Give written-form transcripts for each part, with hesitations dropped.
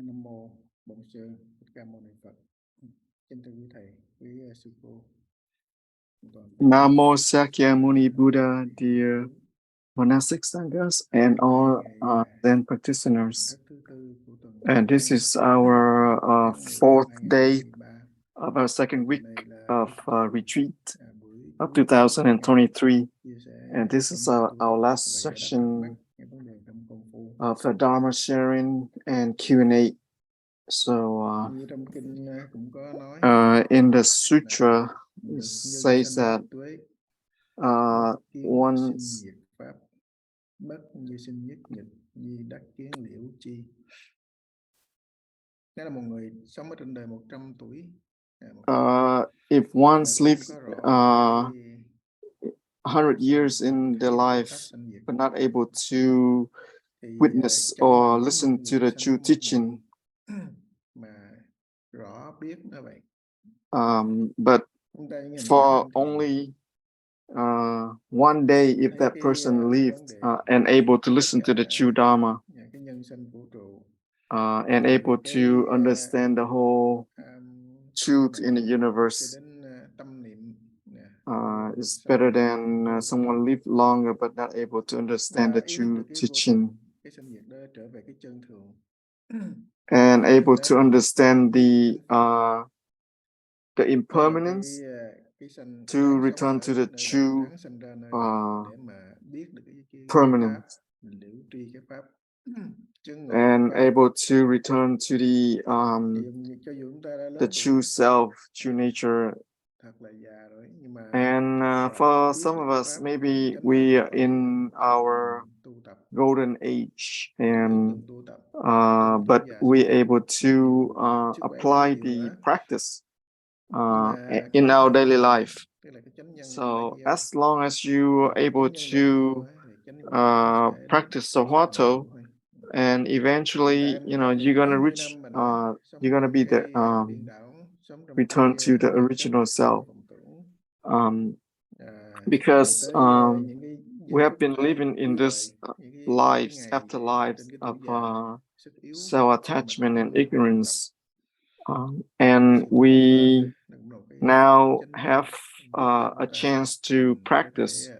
Nam mô Bổn Sư Thích Ca Mâu Ni Phật. Kính thưa quý thầy, quý sư cô. Namo Sakyamuni Buddha, dear monastic sanghas and all Zen practitioners. And this is our fourth day of our second week of retreat of 2023. And this is our last session of the Dharma sharing and Q&A. So in the sutra, it says that once if one's lived 100 years in their life but not able to witness or listen to the true teaching, but for only one day, if that person lived and able to listen to the true Dharma and able to understand the whole truth in the universe, is better than someone lived longer but not able to understand the true teaching and able to understand the impermanence to return to the true permanence and able to return to the true self, true nature. And for some of us, maybe we are in our golden age, and but we're able to apply the practice in our daily life. So as long as you are able to practice Sahuato, and eventually, you're gonna reach, you're gonna be the return to the original self, because we have been living in this lives after lives of self-attachment and ignorance, and we now have a chance to practice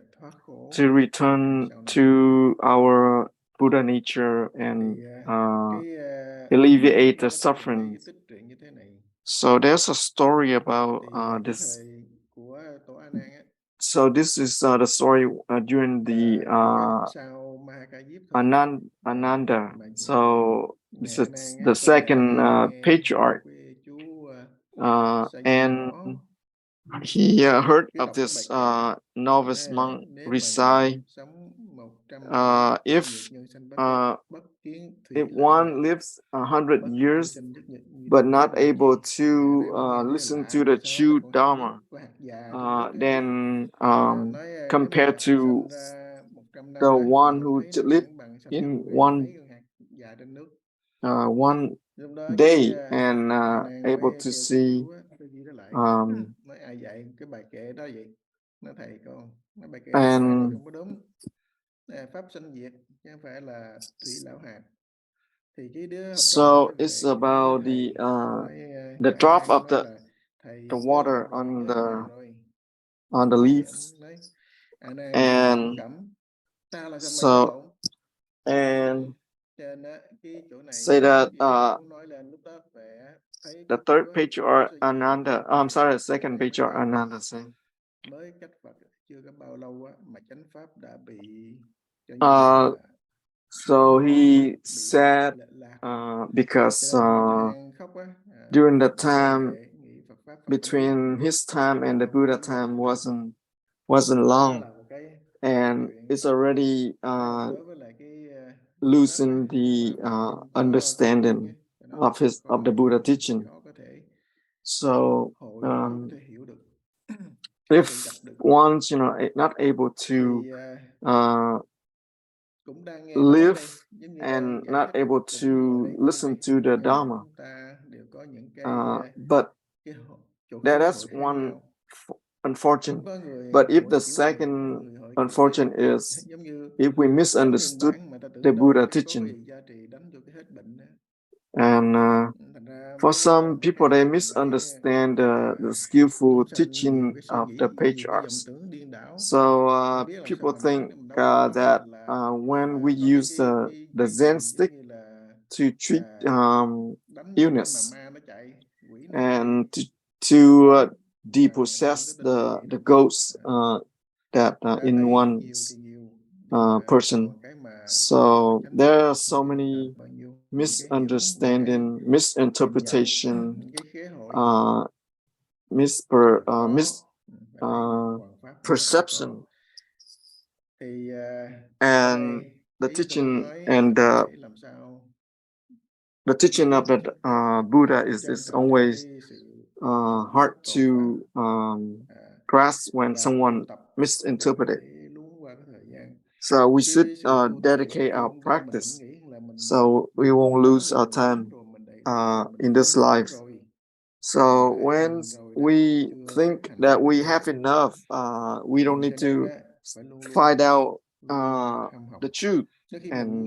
to return to our Buddha nature and alleviate the suffering. So there's a story about this. So this is the story during the Ananda. So this is the second patriarch, and he heard of this novice monk recite, if one lives 100 years but not able to listen to the true Dharma, then compared to the one who lived in one day and able to see and so it's about the drop of the water on the leaves, and so and say that the third patriarch Ananda, I'm sorry, the second patriarch Ananda saying, so he said because during the time between his time and the Buddha time wasn't long, and it's already losing the understanding of the Buddha teaching. So if one's not able to live and not able to listen to the Dharma, but that's one unfortunate. But if the second unfortunate is if we misunderstood the Buddha teaching, And for some people, they misunderstand the skillful teaching of the patriarchs. So people think that when we use the Zen stick to treat illness and to depossess the ghosts that in one's person. So there are so many misunderstanding, misinterpretation, misperception, and the teaching of the Buddha is always hard to grasp when someone misinterprets it. So we should dedicate our practice so we won't lose our time in this life. So when we think that we have enough, we don't need to find out the truth, and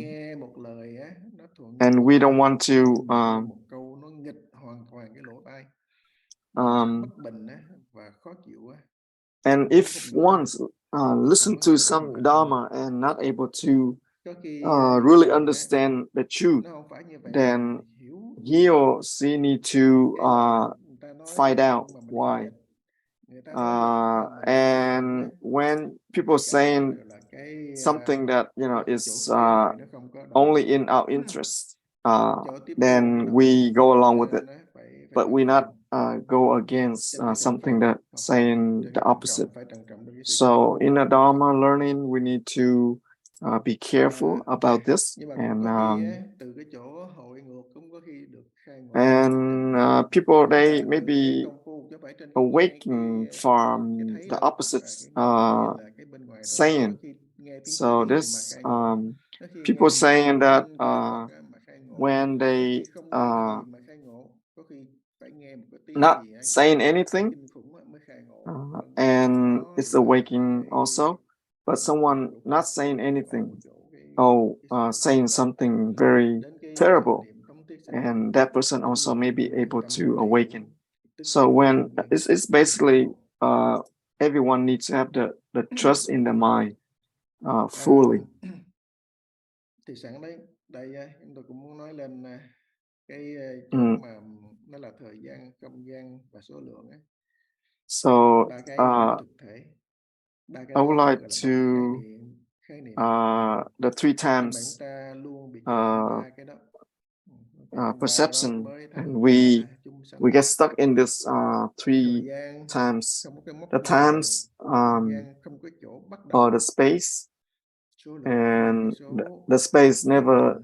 we don't want to and if once listen to some Dharma and not able to really understand the truth, then he or she need to find out why. And when people saying something that is only in our interest, then we go along with it, but we not go against something that saying the opposite. So in the Dharma learning, we need to be careful about this, and people, they may be awakening from the opposite saying. So this people saying that when they not saying anything and it's awakening also, but someone not saying anything, saying something very terrible, and that person also may be able to awaken. So when it's basically everyone needs to have the trust in the mind fully. Thì sẵn đây chúng tôi cũng muốn nói lên cái chỗ mà nó là thời gian, không gian và số lượng ấy. So I would like to the three times perception, and we get stuck in this three times. The times or the space, and the space never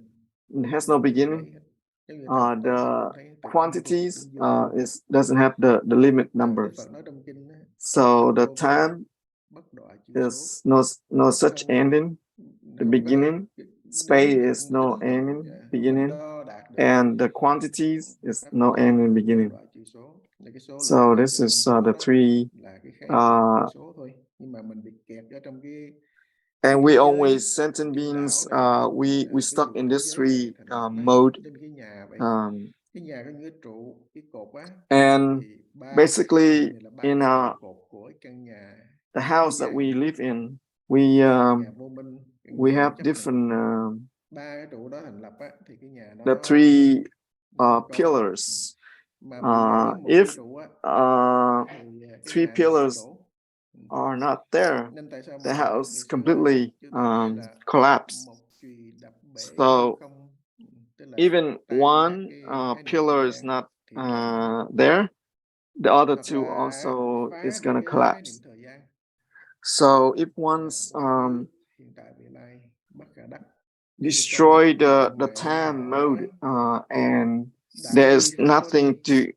has no beginning. The quantities doesn't have the limit numbers. So the time is no such ending, the beginning. Space is no ending, beginning, and the quantities is no ending, beginning. So this is the three. And we always sentient beings, we stuck in this three mode. And basically in the house that we live in, we have different the three pillars. If three pillars are not there, the house completely collapse. So even one pillar is not there, the other two also is going to collapse. So if one's destroy the time mode, and there's nothing to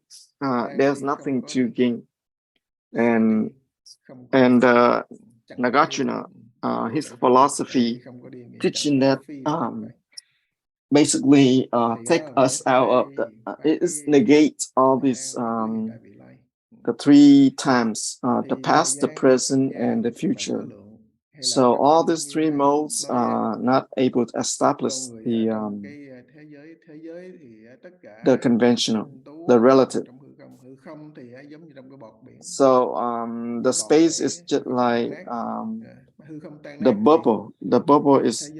gain, and Nagarjuna, his philosophy teaching that basically take us out of it negates all these the three times, the past, the present, and the future. So all these three modes are not able to establish the the conventional, the relative. So the space is just like the bubble. The bubble is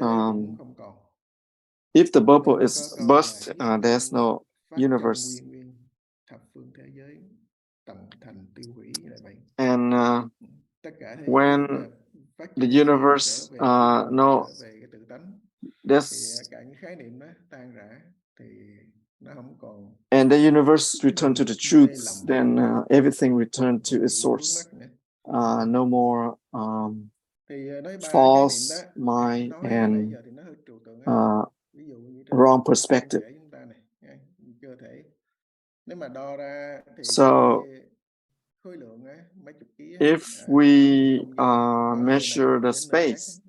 if the bubble is burst, there's no universe. And when the universe no, and the universe return to the truth, then everything return to its source. No more false mind and wrong perspective. So if we measure the space,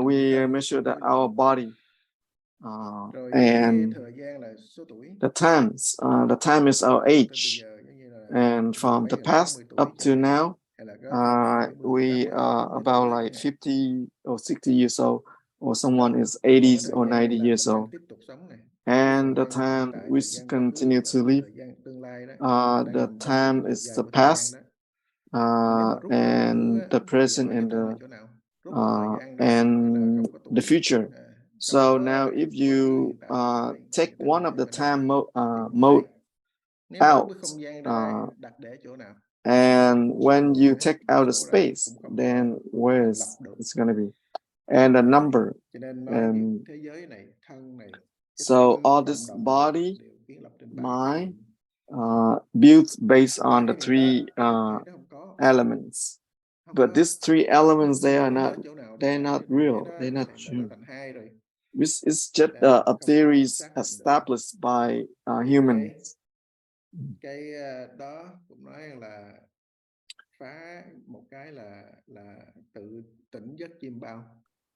we measure our body, and the time is our age, and from the past up to now, we are about like 50 or 60 years old, or someone is 80 or 90 years old. And the time we continue to live, the time is the past, and the present, and the future. So now if you take one of the time mode out, and when you take out the space, then where is it's going to be? And a number. And so all this body, mind, built based on the three elements. But these three elements, they're not real, they're not true. It's just a theory established by humans.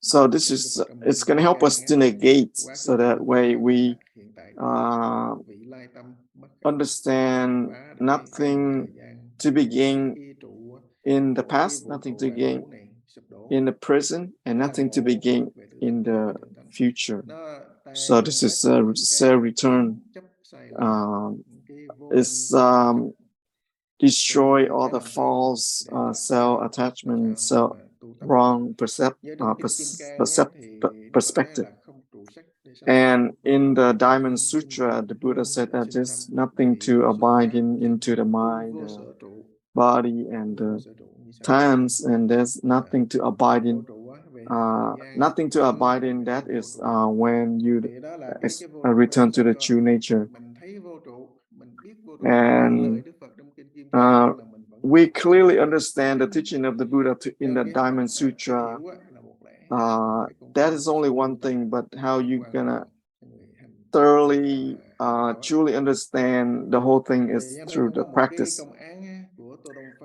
So this is it's going to help us to negate, so that way we understand nothing to be gained in the past, nothing to gain in the present, and nothing to be gained in the future. So this is a return. It's destroy all the false self attachment, wrong perspective. And in the Diamond Sutra, the Buddha said that there's nothing to abide into the mind, body, and the times, and there's nothing to abide in. Nothing to abide in, that is when you return to the true nature. And we clearly understand the teaching of the Buddha in the Diamond Sutra. That is only one thing, but how you gonna thoroughly, truly understand the whole thing is through the practice.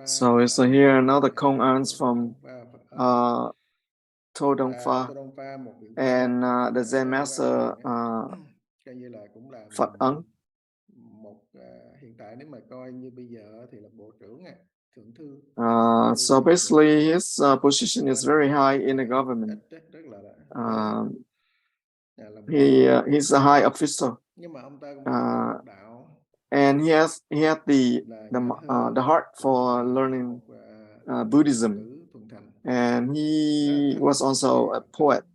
So it's here another koan from Tô Đông Pha, and the Zen master Phật Ấn. So basically his position is very high in the government. He's a high officer, and he had the heart for learning Buddhism, and he was also a poet,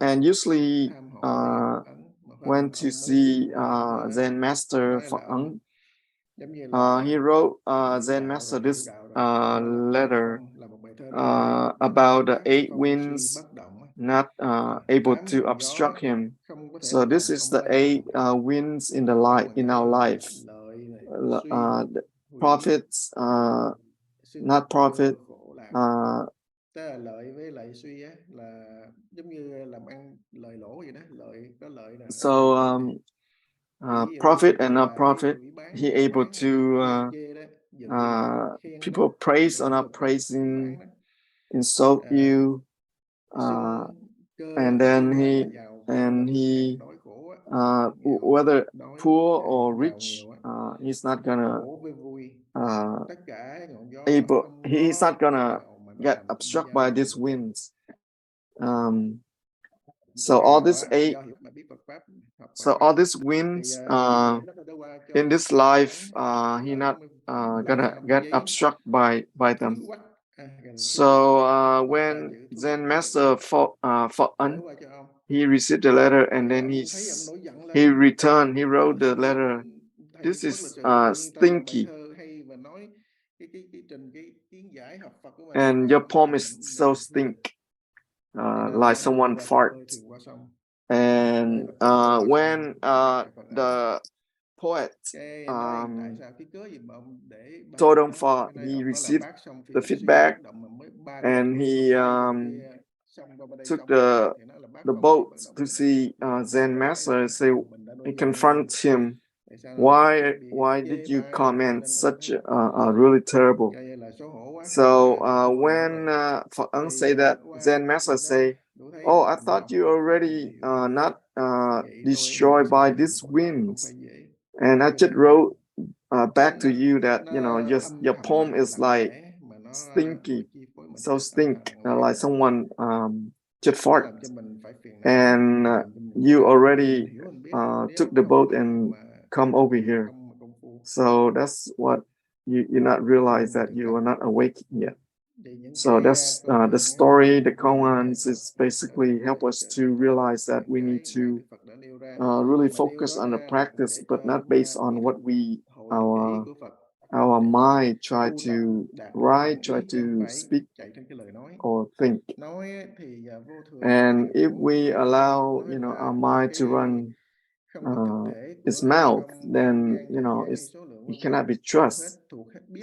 and usually went to see Zen master Phật Ấn. He wrote Zen master this letter about the 8 winds not able to obstruct him. So this is the 8 winds in our life. Profits, not profit, so profit and not profit. He able to people praise or not praising, insult you, and then he whether poor or rich, he's not gonna he's not gonna get obstructed by these winds. So all this winds in this life, he not gonna get obstructed by them. So when Zen Master Phật he received the letter and then he returned. He wrote the letter. This is stinky. And your poem is so stink, like someone farts. And when the poet told him he received the feedback and he took the boat to see Zen Master and say, he confronts him. Why did you comment such really terrible? So when Phật Ấn say that, Zen Master say, oh, I thought you already not destroyed by these winds, and I just wrote back to you that your poem is like stinky, so stink, like someone just fart, and you already took the boat and come over here. So that's what you not realize that you are not awake yet. So that's the story. The koans is basically help us to realize that we need to really focus on the practice, but not based on what our mind try to write, try to speak or think. And if we allow our mind to run its mouth, then it cannot be trusted.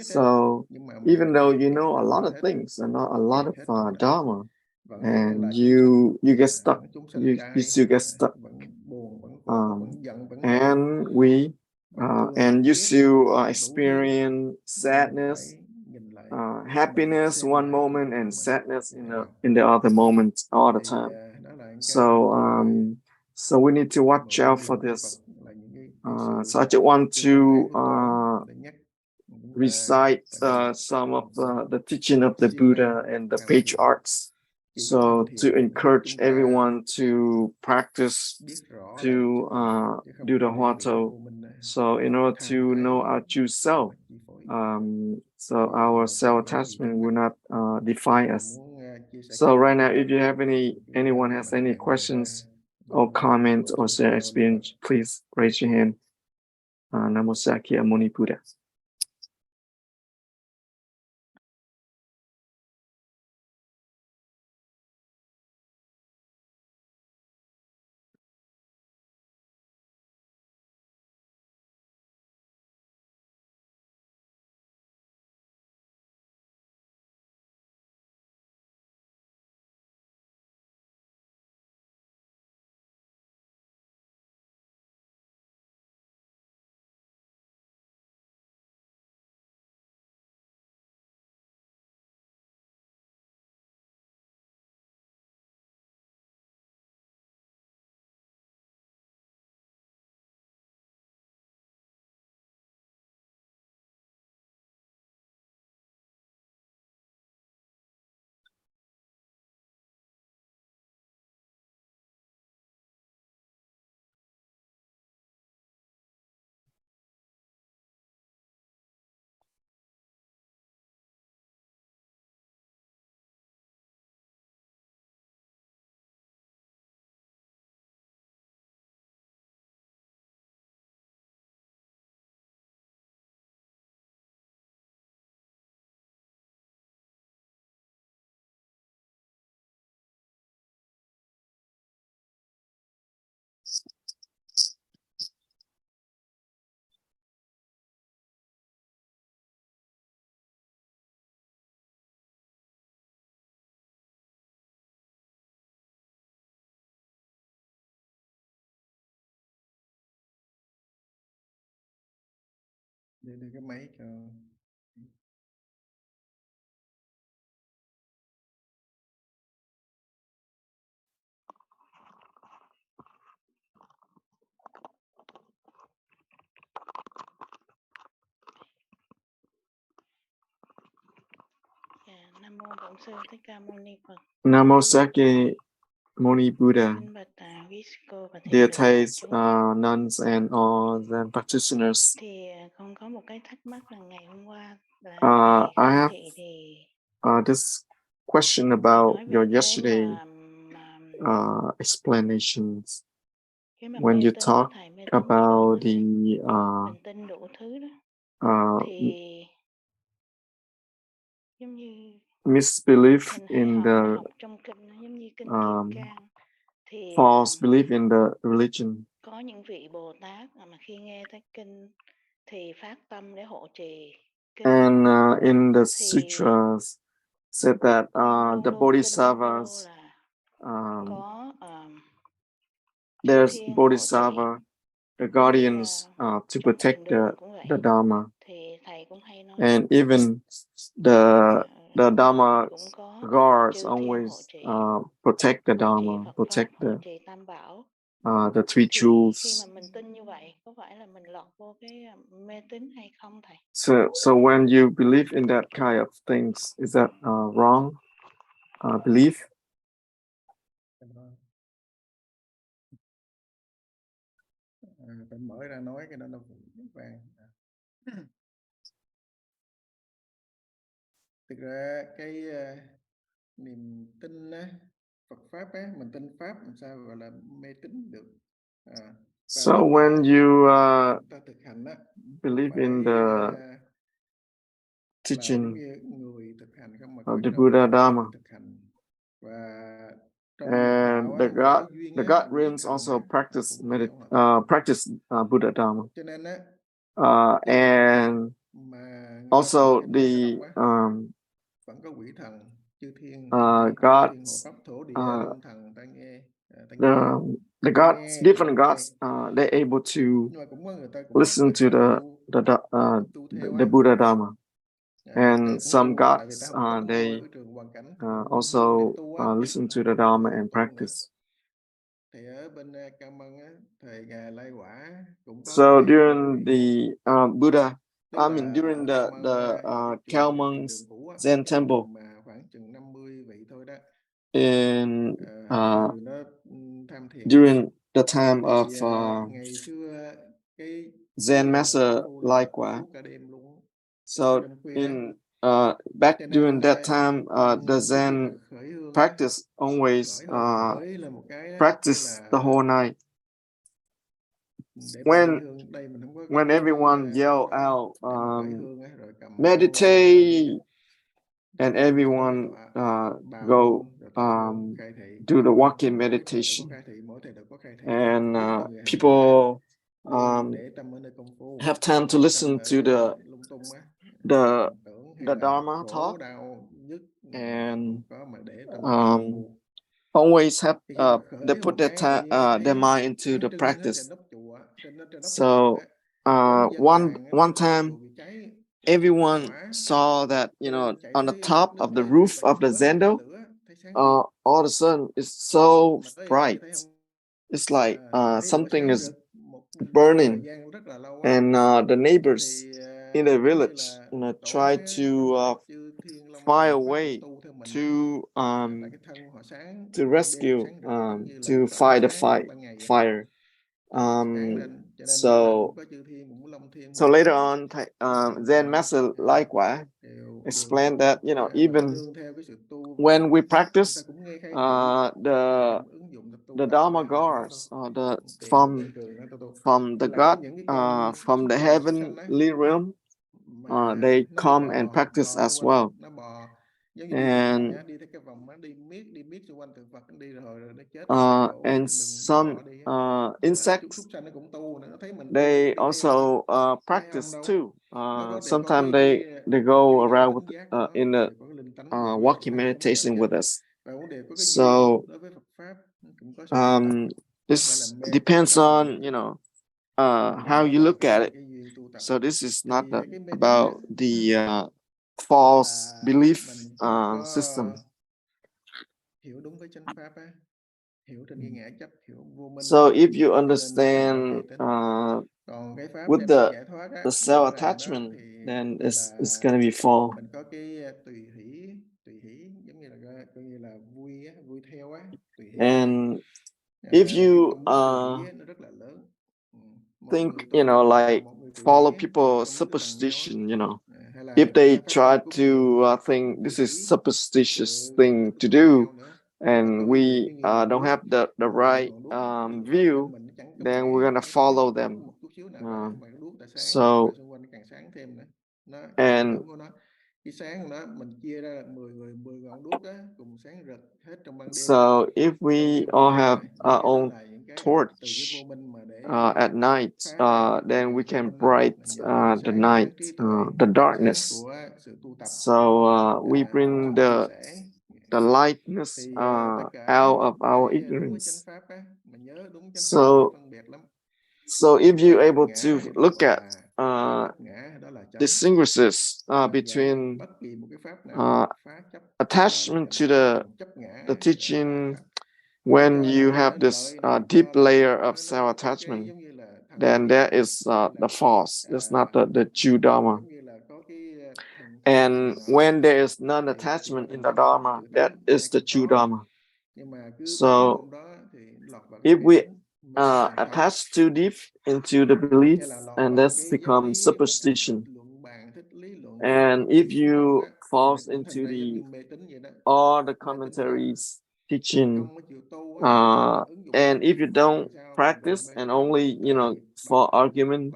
So even though you know a lot of things and a lot of Dharma, and you get stuck, you still get stuck, and you still experience sadness, happiness one moment and sadness in the other moment all the time. So we need to watch out for this. So I just want to recite some of the teaching of the Buddha and the patriarchs. So to encourage everyone to practice, to do the Huato. So in order to know our true self, so our self-attachment will not define us. So right now, if you have anyone has any questions or comments or share experience, please raise your hand. Namo Sakya Muni Buddha. Để đưa cái máy cho. Nam mô Bổn Sư Thích Ca Mâu Ni Phật. Namo Sakya Moni Buddha, Kính bạch quý sư cô và thầy dear trò đại Thais, chúng. nuns and all Zen practitioners. Thì con có một cái thắc mắc là ngày hôm qua là thầy I khai have thị thì this question thầy about nói về your cái yesterday explanations cái mà when mê you tín đó talk thầy, mê tín dị đoan đó about the thầy, mình tin đủ thứ đó thì giống như misbelief mình hay in the học trong kinh giống như kinh Kim Cang thì false belief in the religion. có những vị Bồ Tát mà khi nghe tới kinh thì phát tâm để hộ trì kinh. And in the thì sutras said that luôn the luôn tin vô bodhisattvas, là có chư there's thiên hộ trì. bodhisattva, the guardians to Trong protect thiền đường cũng vậy. the Dharma. Thì thầy cũng hay nói And even the Dharma cũng có guards chư thiên hộ always trì, protect the hộ trì Dharma, Phật protect pháp, hộ trì Tam Bảo. the three Thì khi jewels. mà mình tin như vậy, có phải là mình lọt vô cái mê tín hay không thầy? So when you believe in that kind of things, is that wrong belief? Phải mở ra nói cái đó nó vàng. Thực ra cái niềm tin á, Phật pháp á, mình tin pháp làm sao gọi là mê tín được. So when you ta thực hành á, believe in the teaching of the Buddha Dharma, and the God realms also practice Buddha Dharma, and also the gods, the gods, different gods, they're able to listen to the Buddha Dharma, and some gods they also listen to the Dharma and practice. So during the Buddha, during the Kalmung's Zen temple in during the time of Zen Master Lai Kwa. So in back during that time, the Zen practice always practice the whole night. When everyone yell out, meditate, and everyone go do the walking meditation, and people have time to listen to the Dharma talk, and always have they put their mind into the practice. So one time everyone saw that, on the top of the roof of the zendo, all of a sudden it's so bright. It's like something is burning, and the neighbors in the village try to find a way to rescue, to fight the fire. So later on, Zen Master Lai Kwa explained that even when we practice the Dharma guards, from the God, from the heavenly realm, they come and practice as well. And some insects, they also practice too. Sometimes they go around with in the walking meditation with us. So this depends on how you look at it. So this is not about the false belief system. So if you understand with the self-attachment, then it's gonna be fall. And if you think, like follow people superstition, if they try to think this is superstitious thing to do, and we don't have the right view, then we're gonna follow them. So and so if we all have our own torch at night, then we can bright the night, the darkness. So we bring the lightness out of our ignorance. So if you're able to look at distinguishes between attachment to the teaching, when you have this deep layer of self-attachment, then there is the false. That's not the true Dharma. And when there is non-attachment in the Dharma, that is the true Dharma. So if we attach too deep into the belief, and that's become superstition. And if you fall into all the commentaries teaching, and if you don't practice and only for argument,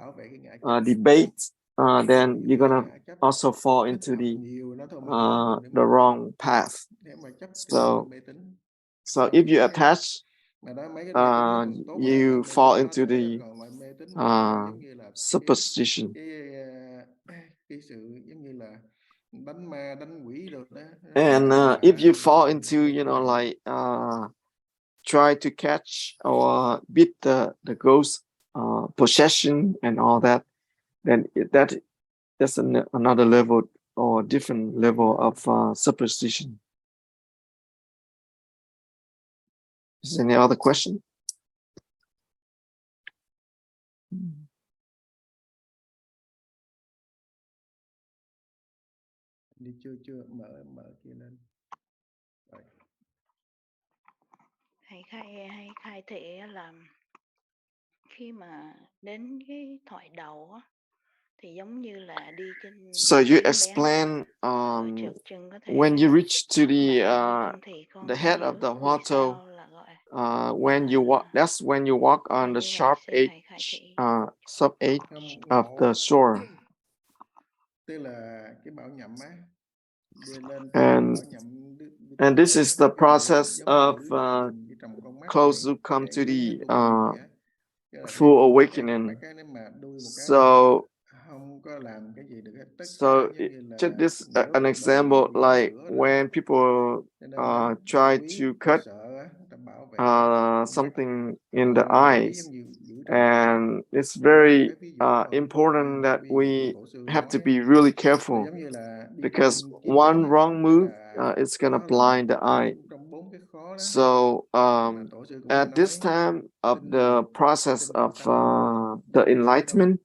debate, then you're gonna also fall into the wrong path. So if you attach, you fall into the superstition. And if you fall into like try to catch or beat the ghost, possession and all that, then that's another level or different level of superstition. Is there any other question? Hay khai thị là khi mà đến cái thoại đầu á, thì giống như là đi trên. So you explain when you reach to the head of the Huato, when you walk, that's when you walk on the sharp edge of the shore. And this is the process of close to come to the full awakening. So take this an example, like when people try to cut something in the eyes, and it's very important that we have to be really careful, because one wrong move is gonna blind the eye. So at this time of the process of the enlightenment,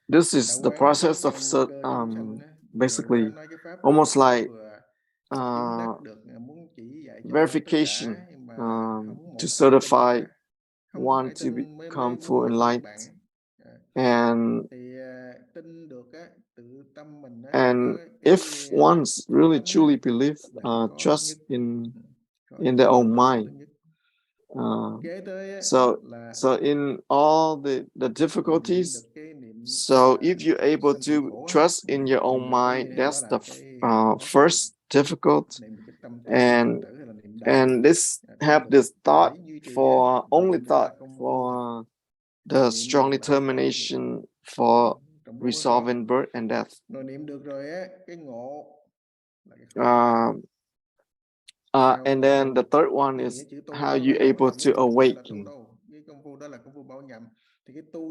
this is the process of basically almost like verification to certify one to become full enlightened. And if one's really truly believe, trust in their own mind, so in all the difficulties, so if you're able to trust in your own mind, that's the first difficult. And this have this thought for the strong determination for resolving birth and death. And then the third one is how you're able to awaken.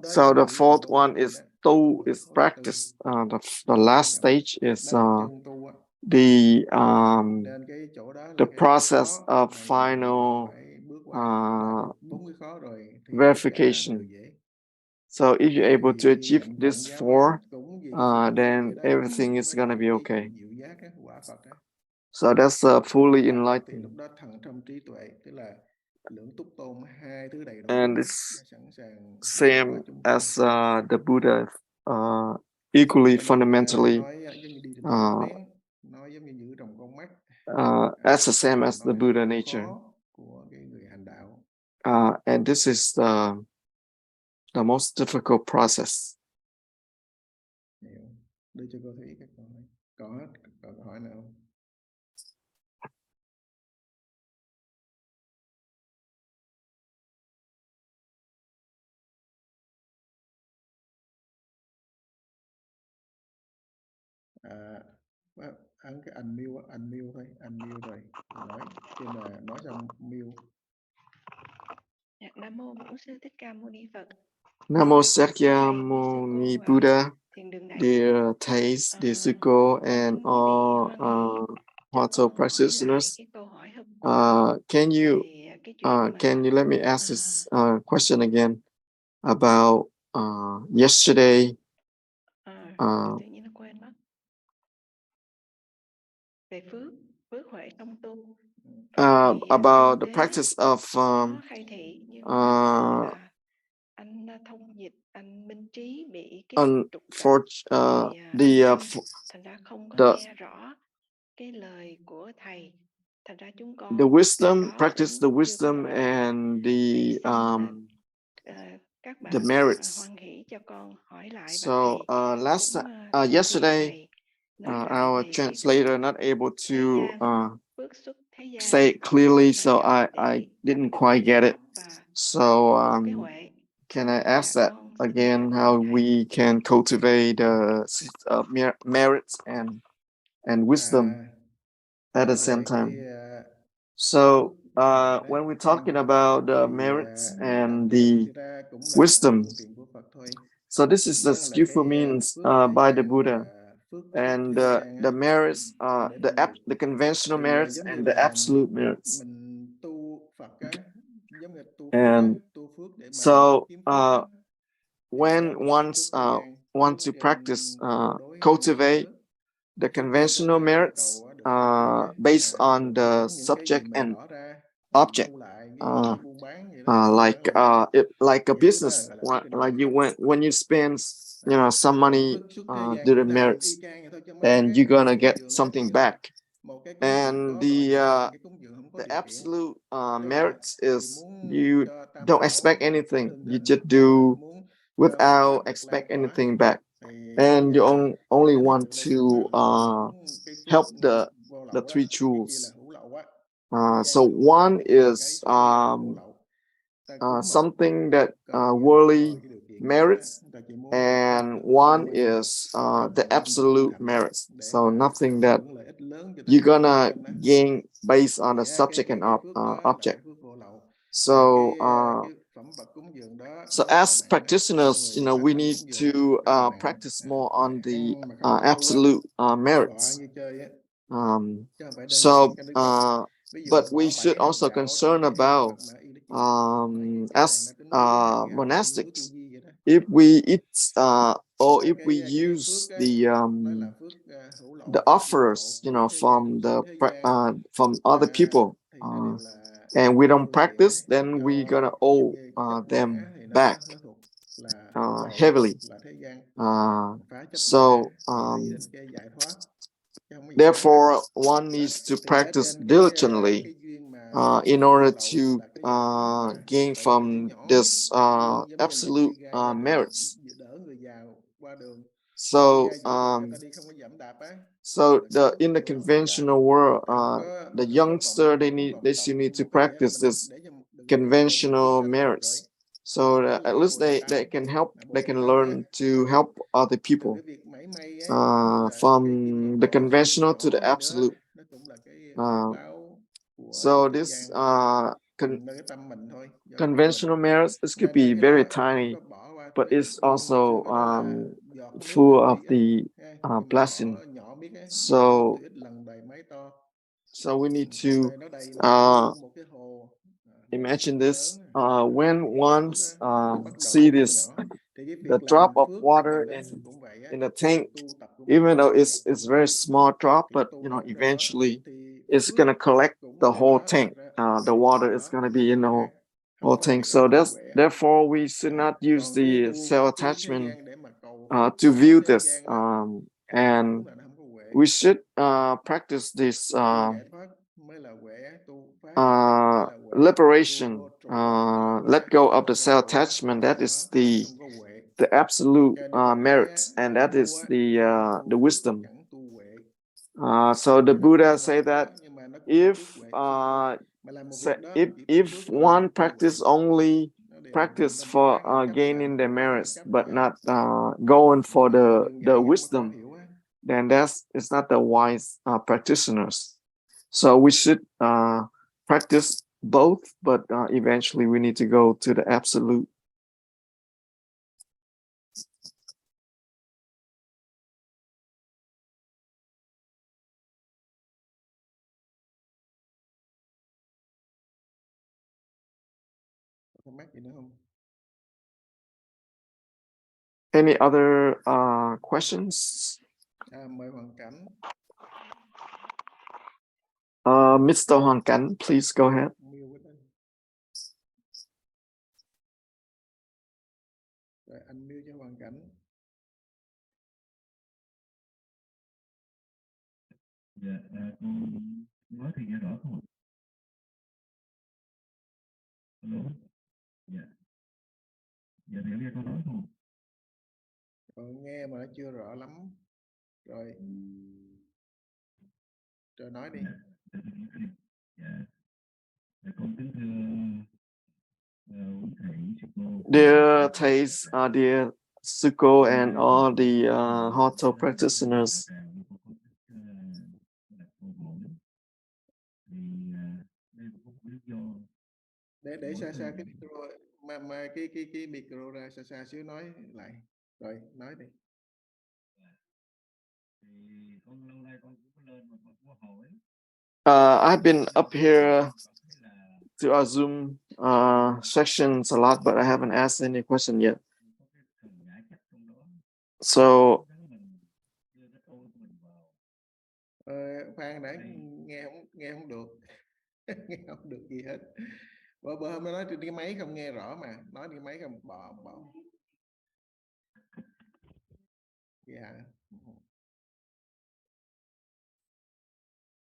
So the fourth one is Tu, is practice. The last stage is the process of final verification. So if you're able to achieve this four, then everything is gonna be okay. So that's fully enlightened. Lúc đó thần thông trí tuệ, tức là lưỡng túc tôn, hai thứ đầy đủ, and it's sẵn sàng same as the Buddha, equally fundamentally nói giống như đi trên nước bén, nói giống như giữ trồng con mắt. That's the same as the Buddha nature. Của cái người hành đạo. And this is the most difficult process. Đưa cho cô Thủy các câu hỏi. Có câu hỏi nào không? Ấn cái unmute thôi, unmute rồi nói, khi mà nói xong mute. Nam mô Bổn Sư Thích Ca Mâu Ni Phật. Namo Sakyamuni Buddha, dear Thais, dear Suko, and all Huato practitioners. Can you let me ask this question again about yesterday? Về phước huệ trong tu. About the practice of anh thông dịch, anh Minh Trí bị cái thành ra không có nghe rõ cái lời của thầy, thành ra chúng con the wisdom, practice the wisdom and the merits. Hoan hỷ cho con hỏi lại. So yesterday our translator not able to say it clearly, so I didn't quite get it. So can I ask that again, how we can cultivate merits and wisdom at the same time? So when we're talking about the merits and the wisdom, so this is the skillful means by the Buddha, and the merits, the conventional merits and the absolute merits. And so when one's want to practice, cultivate the conventional merits based on the subject and object, like a business, like when you spend some money to the merits, and you're gonna get something back. And the absolute merits is you don't expect anything, you just do without expect anything back, and you only want to help the three jewels. So one is something that worldly merits, and one is the absolute merits, so nothing that you're gonna gain based on the subject and object. So as practitioners, we need to practice more on the absolute merits. But we should also concern about as monastics, if we or if we use the offers, from other people, and we don't practice, then we're gonna owe them back heavily. So therefore, one needs to practice diligently in order to gain from this absolute merits. So in the conventional world, the youngster, they still need to practice this conventional merits, so that at least they can learn to help other people from the conventional to the absolute. So this conventional merits, this could be very tiny, but it's also full of the blessing. So we need to imagine this. When one see this, the drop of water in the tank, even though it's very small drop, but eventually is gonna collect the whole tank. The water is gonna be in the whole tank. So therefore we should not use the self-attachment to view this, and we should practice this liberation, let go of the self-attachment. That is the absolute merits, and that is the wisdom. So the Buddha say that if one only practice for gaining the merits but not going for the wisdom, then it's not the wise practitioners. So we should practice both, but eventually we need to go to the absolute. Any other questions? Mời Hoàng Cảnh. Mr. Hoàng Cảnh, please go ahead. Rồi, anh mute cho Hoàng Cảnh. Dạ, con nói thì nghe rõ không? Hello? Dạ. Dạ, thì nghe con nói không? Nghe mà nó chưa rõ lắm. Rồi. Rồi nói đi. Dạ. Dạ, con kính thưa thầy sư cô. Dear Thais, dear Suko, and all the Hoto practitioners. Để xa cái micro, mà cái micro ra xa xíu nói lại. Rồi, nói đi. I've been up here to our Zoom sections a lot, but I haven't asked any question yet. So Phan nãy nghe không được. Nghe không được gì hết. Bữa hôm nó nói trên cái máy không nghe rõ mà, nói cái máy không bỏ. Dạ.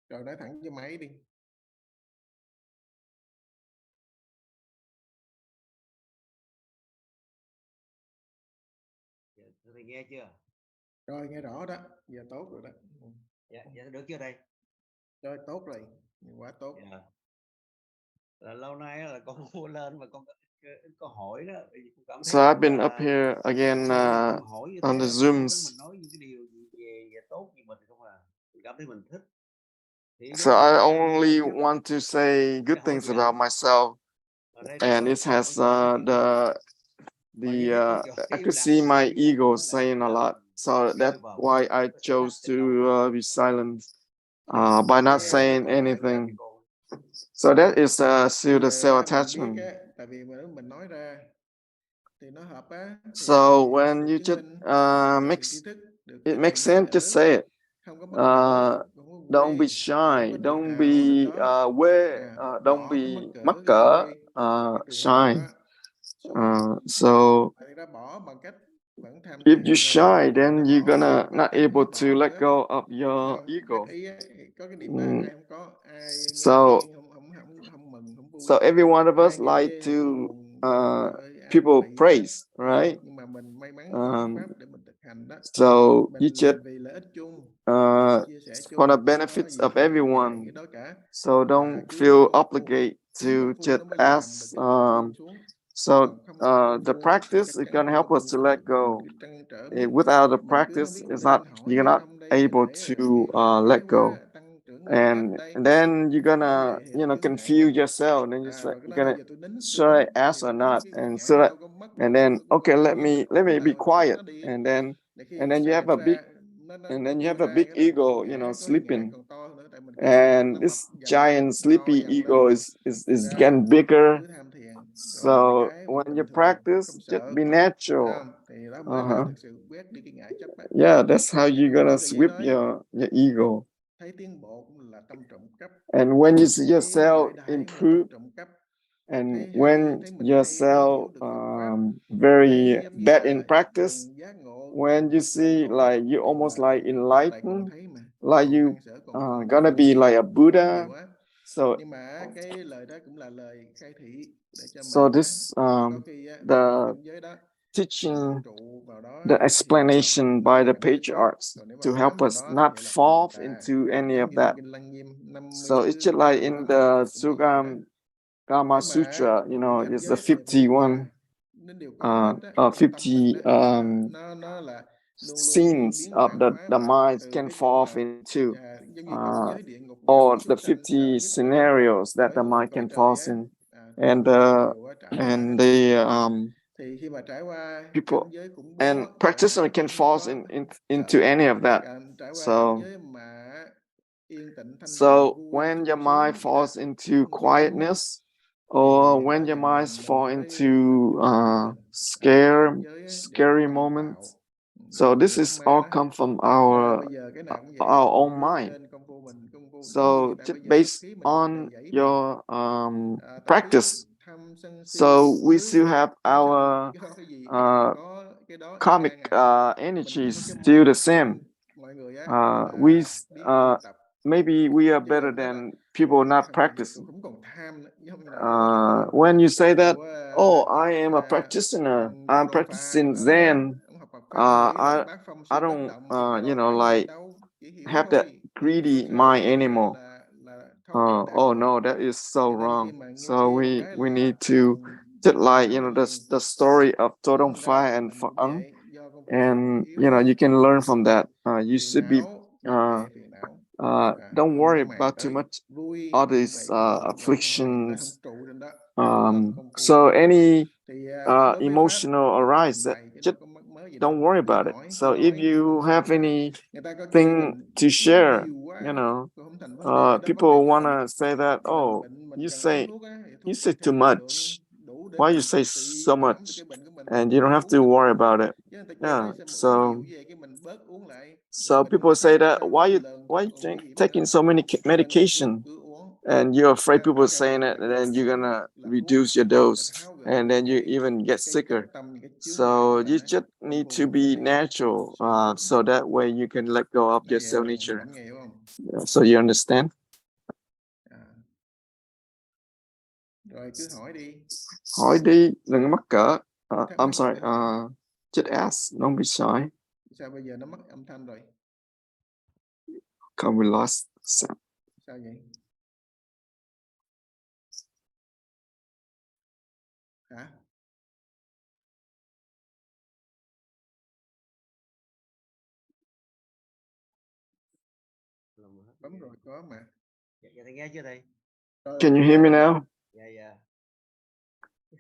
Rồi nói thẳng cho máy đi. Thầy nghe chưa? Rồi nghe rõ đó, giờ tốt rồi đó. Dạ được chưa đây? Rồi tốt rồi, quá tốt. Dạ. Là lâu nay là con mua lên mà con có hỏi đó. So I've been up here again on the Zooms. Mình nói những cái điều gì về tốt gì mình không à? Mình cảm thấy mình thích. So I only want to say good things about myself, and it has I could see my ego saying a lot. So that's why I chose to be silent by not saying anything. So that is still the self-attachment. So when you just it makes sense, just say it. Don't be shy, don't be don't be mắc cỡ, shy. So if you're shy, then you're gonna not able to let go of your ego. So every one of us like to people praise, right? So you just for the benefits of everyone. So don't feel obligated to just ask. The practice is gonna help us to let go. Without the practice, you're not able to let go. And then you're gonna confuse yourself, and then you're gonna should I ask or not, and then okay, let me be quiet, and then you have a big ego, sleeping, and this giant sleepy ego is getting bigger. So when you practice, just be natural. Yeah, that's how you're gonna sweep your ego. thấy tiến bộ cũng là tâm trọng cấp. And when you see Thấy yourself lợi đại cũng là tâm improve, trọng cấp. and Thấy when thấy mình yourself hiểu được Phật pháp, very thấy giống như bad là in practice, gần giác ngộ, when you see like you almost like tại còn enlightened, thấy mà, like còn you trăn trở, còn tưởng gonna tượng, be like a còn Buddha. nhiều á. So Nhưng mà cái lời đó cũng là lời khai thị để cho so mình this có khi the cảnh giới đó teaching, trụ vào đó, the hiểu explanation by the cảnh giới tốt. patriarchs Còn nếu mà to help bám vào us đó not thì là fall tà. into any Giống of như that. Kinh Lăng Nghiêm 50 So it's just like in the Sugam Gama Sutra, you know, it's the 51 nên đều có hết á, trong tâm 50 mình á, nó là luôn luôn scenes biến of chuyển the hóa mà, mind từ can cái fall chỗ off into, giống như cảnh giới địa ngục, ngạ or quỷ, the súc sanh, 50 nhất cõi trời, scenarios that cõi the người, mind cõi can trời fall á, in, thì and đều trải qua hết. the Thì khi mà trải qua people cảnh giới khủng bố, and practitioner can fall into any of that. trải qua cảnh So giới mà yên tĩnh thanh so tịnh, vui when your sung sướng mind gì đó, falls into không phải đúng á, quietness, or thì when đó your dần minds dần fall mình mới into mình cảnh giới gọi là scary tâm moments. tạo. So this Tâm is ma all đó. come from Đó là bây giờ cái nào cũng vậy, our own bước mind. trên công phu mình, công phu So giống như là just bây giờ pháp based khí mình on đầy dẫy your tập practice, khí tham sân si so we tứ, still have chúng sanh our do cái gì có cái đó ép karmic ra ngài. Mình energies cũng giống still như the same. mọi người á, We là biết tu tập, maybe we are chứ better gần đó là than people not thằng này practicing. cũng còn tham nữa, giống như là có hiện tượng When you say that, của oh, I am a practitioner, thằng I'm Tôn Phà practicing nữa đó, Zen. ông học Phật pháp ông nghĩ là I bát phong I siêu bất don't động thì cái you đó know phải gì like đâu, chỉ hiểu have that thôi. greedy Thực sự mind anymore. là thấu đạt Oh rồi. no, that is so Cho nên khi wrong. mà nghe So một we cái need là to just like you know the story of Tô Đông ra Phai and mình Phật cũng Ấn, vậy, do công phu mình and yếu you know á, you can learn from that. You phiền should be não, nhập đề phiền não, don't không worry có màng about too tới, much vui all cũng these vậy, buồn cũng vậy, màng tới không afflictions. trụ trên đó. Đó là công phu So của mình. any Thì đối với pháp emotional thì arise, bày cái đó just có mắc mới gì đâu, don't worry cứ about it. hỏi, So if cứ you tâm have sự. anything Người ta có chê mình to share, nhiều quá you know, cũng không thành vấn đề, đó vấn people đề của mình. wanna say that, oh, Mình you cần uống say thuốc á, thì you thuốc say too theo liều lượng much. đủ để Why you mình say trị so giảm được much? cái bệnh của mình And thì you don't mình have uống to là worry được. about it. Chứ người ta chê Yeah. nói sao mà uống So nhiều vậy, cái mình bớt uống lại. so Bệnh people mình say hết that sao why lần you thuốc còn nguy hiểm taking nữa. so many Cho nên medication, cứ uống. and you're afraid people Tất cả saying bệnh it, là and then you're gonna thuốc reduce your để dose, tháo gỡ and then you even get cái sicker. chấp tâm, cái chướng ngại của So mình you á. just Công need phu to mình be phải natural, sung so that way you can let go of nói your vậy self bạn nature. nghe hiểu không? So you understand? Rồi cứ hỏi đi. Hỏi đi, đừng có mắc cỡ. Thắc I'm mắc sorry. gì hỏi. Just ask. Don't be shy. Sao bây giờ nó mất âm thanh rồi? Come we lost sound. Sao vậy? Hả? Bấm rồi có mà. Dạ thầy nghe chưa thầy? Can you hear me now? Dạ.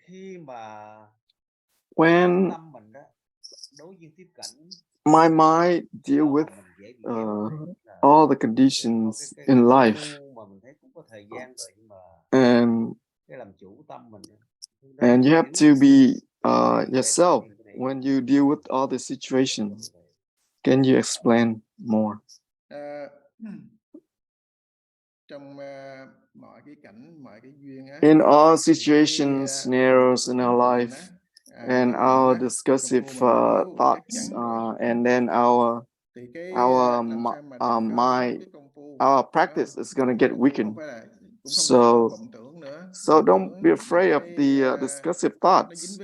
Khi mà When tâm mình đó đối với tiếp cảnh, my mind deal with all the conditions in life, and you have to be yourself when you deal with all the situations. Can you explain more? Trong mọi cái cảnh, mọi cái duyên á, in all situations, scenarios in our life, and our discursive thoughts, and then our mind, our practice is going to get weakened. So don't be afraid of the discursive thoughts,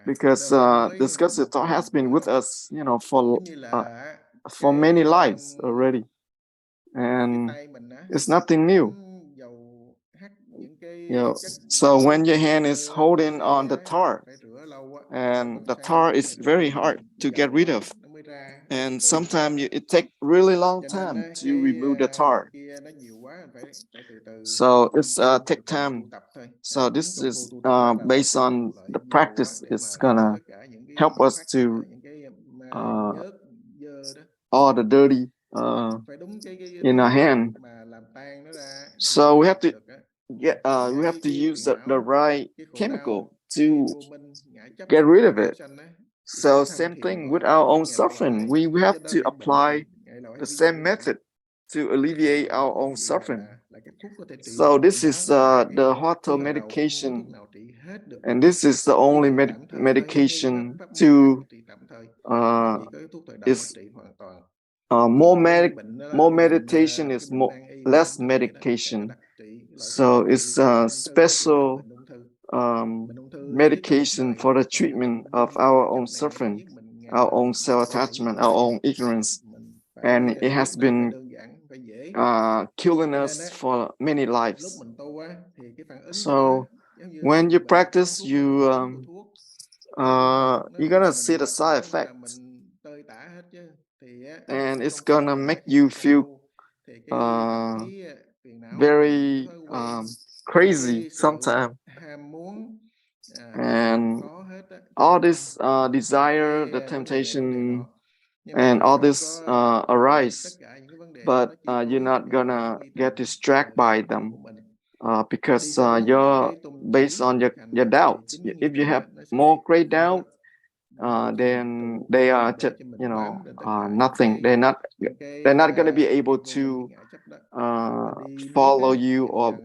because discursive thought has been with us, you know, for many lives already, and it's nothing new. You know, so when your hand is holding on the tar, and the tar is very hard to get rid of, and sometimes it takes really long time to remove the tar. So it's take time. So this is based on the practice. It's gonna help us to all the dirty in our hand. So we have to we have to use the right chemical to get rid of it. So same thing with our own suffering. We have to apply the same method to alleviate our own suffering. So this is the auto medication, and this is the only medication to is more meditation is less medication. So it's a special medication for the treatment of our own suffering, our own self-attachment, our own ignorance, and it has been killing us for many lives. So when you practice, you're gonna see the side effects, and it's gonna make you feel very crazy sometimes, and all this desire, the temptation, and all this arise, but you're not gonna get distracted by them because you're based on your doubt. If you have more great doubt, then they are just, nothing. They're not going to be able to follow you or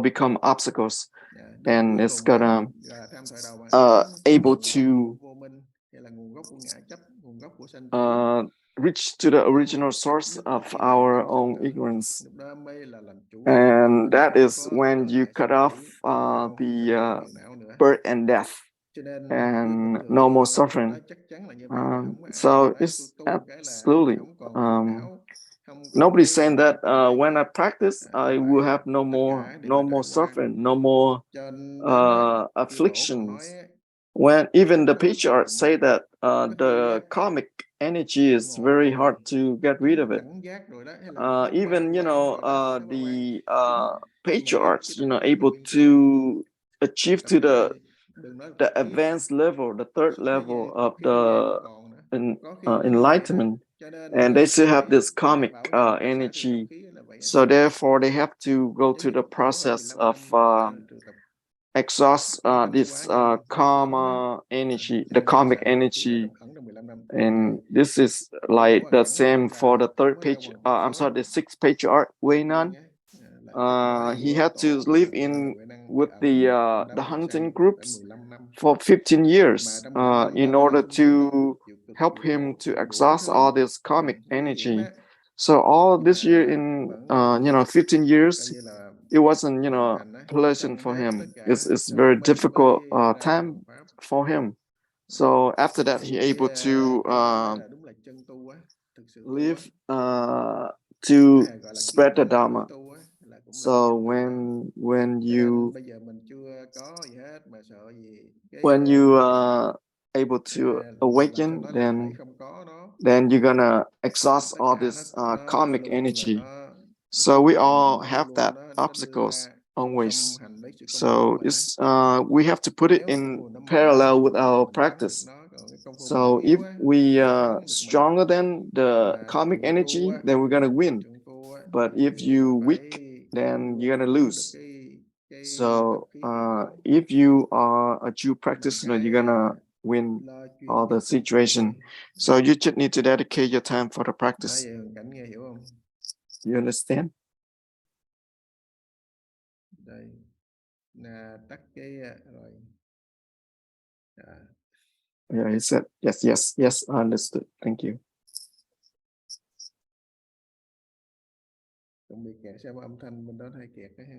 become obstacles, and it's gonna able to reach to the original source of our own ignorance, and that is when you cut off the birth and death and no more suffering. So it's absolutely nobody's saying that when I practice I will have no more suffering, no more afflictions. When even the patriarchs say that the karmic energy is very hard to get rid of it. Even the patriarchs able to achieve to the advanced level, the third level of the enlightenment, and they still have this karmic energy. So therefore they have to go to the process of exhaust this karma energy, the karmic energy. And this is like the same for the the sixth patriarch Weinan. He had to live with the hunting groups for 15 years in order to help him to exhaust all this karmic energy. So all this year in 15 years, it wasn't pleasant for him. It's very difficult time for him. So after that, he able to live to spread the Dharma. So when you able to awaken, then you're gonna exhaust all this karmic energy. So we all have that obstacles always. So it's we have to put it in parallel with our practice. So if we are stronger than the karmic energy, then we're gonna win. But if you weak, then you're gonna lose. So if you are a true practitioner, you're gonna win all the situation. So you just need to dedicate your time for the practice. You understand? Yeah, he said yes, I understood. Thank you. Không bị kẹt xem âm thanh bên đó hay kẹt cái ha.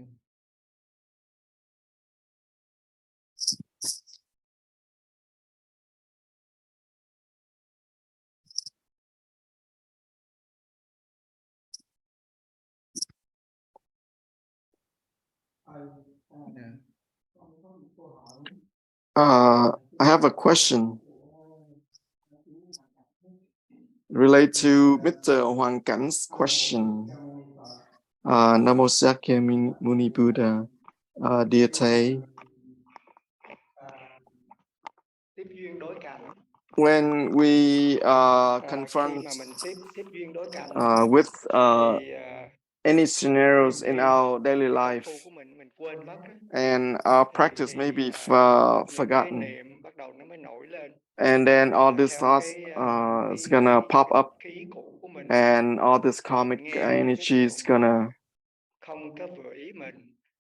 I have a question related to Mr. Hoàng Cảnh question. Namo Sakyamuni Muni Buddha, dear Thầy. When we confront with any scenarios in our daily life, and our practice may be forgotten, and then all these thoughts is gonna pop up, and all this karmic energy is gonna.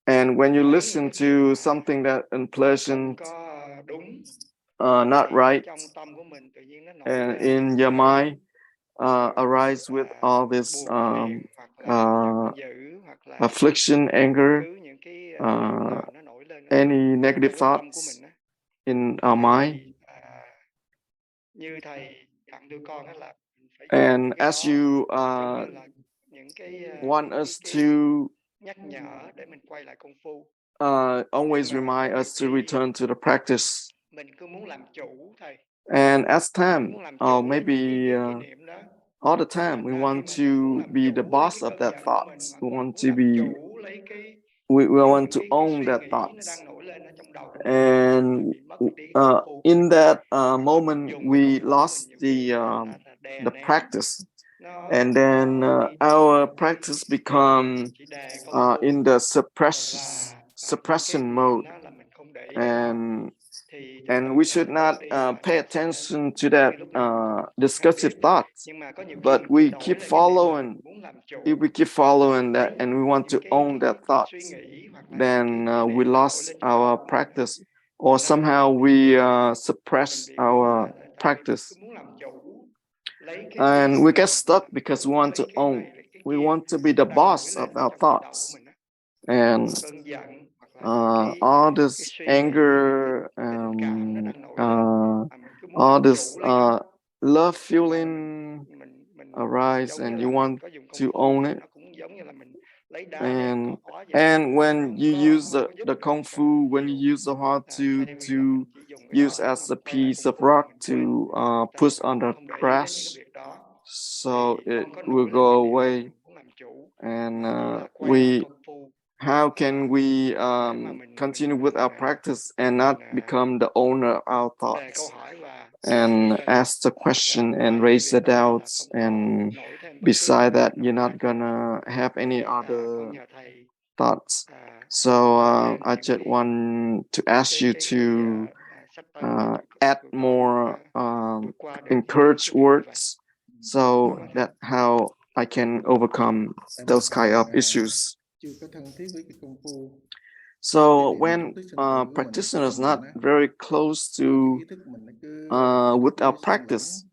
And when you listen to something that unpleasant, not right, and in your mind arise with all this affliction, anger, any negative thoughts in our mind. And as you want us to always remind us to return to the practice. And as time, or maybe all the time, we want to be the boss of that thoughts. We want to be, we want to own that thoughts. And in that moment, we lost the practice. And then our practice become in the suppression mode, and we should not pay attention to that discursive thoughts, but we keep following. If we keep following that and we want to own that thoughts, then we lost our practice, or somehow we suppress our practice. And we get stuck because we want to own. We want to be the boss of our thoughts. And all this anger, all this love feeling arise, and you want to own it. And when you use the kung fu, when you use the heart to use as a piece of rock to push under press, so it will go away. And how can we continue with our practice and not become the owner of our thoughts? And ask the question and raise the doubts, and beside that, you're not gonna have any other thoughts. So I just want to ask you to add more encourage words, so that how I can overcome those kind of issues. So when practitioners not very close to with our practice,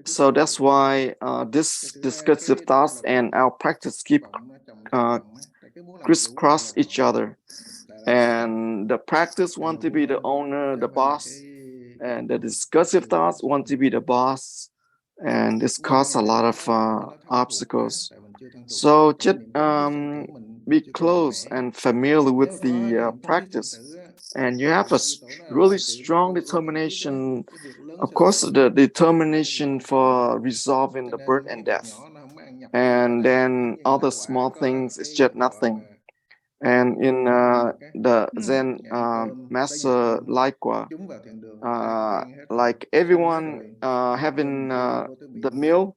so that's why this discursive thoughts and our practice keep crisscross each other. And the practice want to be the owner, the boss, and the discursive thoughts want to be the boss, and this causes a lot of obstacles. So just be close and familiar with the practice, and you have a really strong determination. Of course, the determination for resolving the birth and death, and then other small things is just nothing. And in the Zen master Laikwa, like everyone having the meal,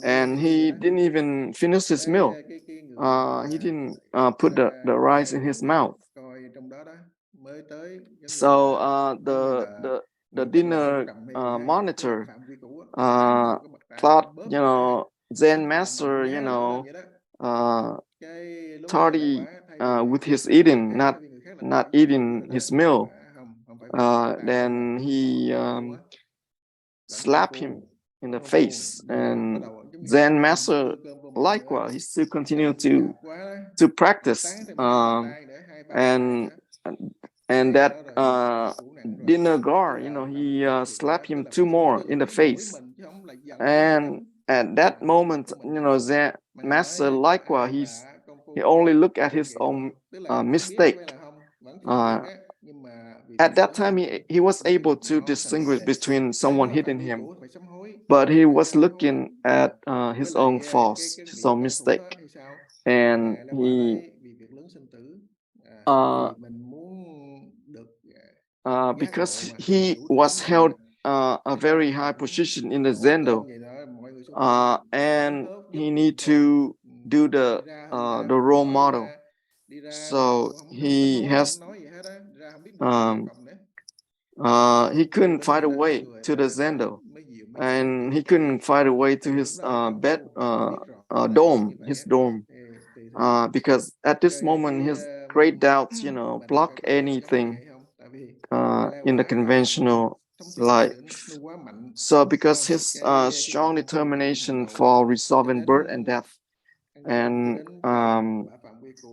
and he didn't even finish his meal. He didn't put the rice in his mouth. So the dinner monitor thought, Zen master, tardy with his eating, not eating his meal. Then he slapped him in the face, and Zen master likewise, he still continued to practice, and that dinner guard, he slapped him 2 more in the face. And at that moment, Zen master likewise, he only looked at his own mistake. At that time, he was able to distinguish between someone hitting him, but he was looking at his own faults, his own mistake, and he because he was held a very high position in the Zendo, and he need to do the role model. So he has he couldn't find a way to the Zendo. and he couldn't find a way to his bed dome, his dome, because at this moment his great doubts, block anything in the conventional life. So because his strong determination for resolving birth and death, and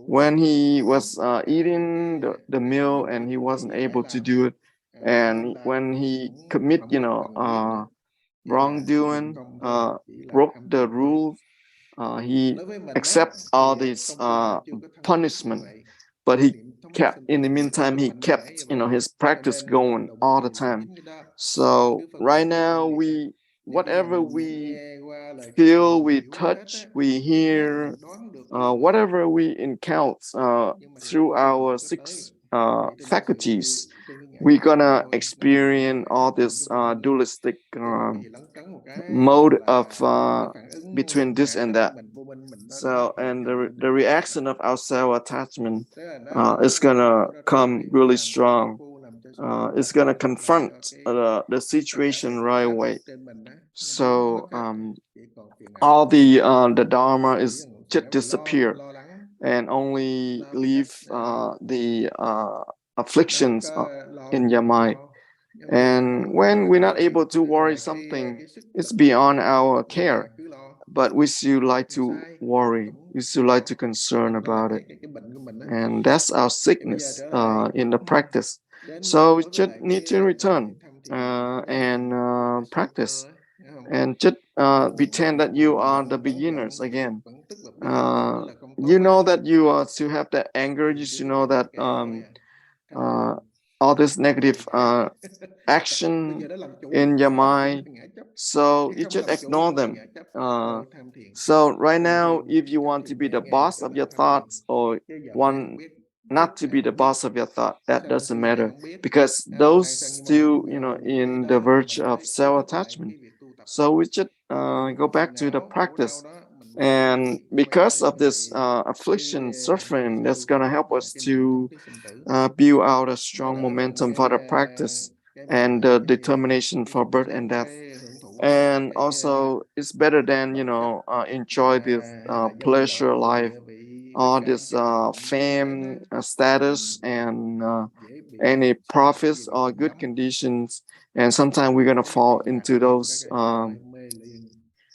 when he was eating the meal and he wasn't able to do it, and when he commit wrongdoing, broke the rules, he accept all this punishment, but he kept, in the meantime, he kept his practice going all the time. So right now, whatever we feel, we touch, we hear, whatever we encounter through our six faculties, we're gonna experience all this dualistic mode of between this and that. So, and the reaction of our self-attachment is gonna come really strong. It's gonna confront the situation right away. So all the Dharma is just disappear, and only leave the afflictions in your mind. And when we're not able to worry something, it's beyond our care, but we still like to worry, we still like to concern about it. And that's our sickness in the practice. So we just need to return and practice, and just pretend that you are the beginners again. You know that you are to have that anger. You should know that all this negative action in your mind, so you just ignore them. So right now, if you want to be the boss of your thoughts or want not to be the boss of your thought, that doesn't matter, because those still in the verge of self-attachment. So we just go back to the practice, and because of this affliction, suffering, that's going to help us to build out a strong momentum for the practice and the determination for birth and death. And also, it's better than enjoy this pleasure life, all this fame, status, and any profits or good conditions. And sometimes we're gonna fall into those.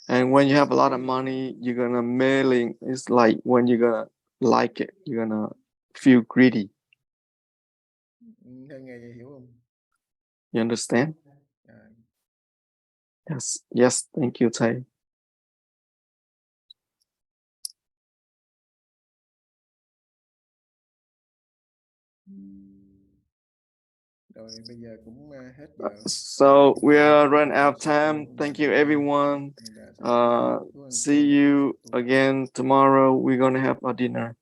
And when you have a lot of money, you're gonna mailing. It's like when you're gonna like it, you're gonna feel greedy. You understand? Yes. Yes. Thank you, Thầy. So we are run out of time. Thank you, everyone. See you again tomorrow. We're gonna have a dinner.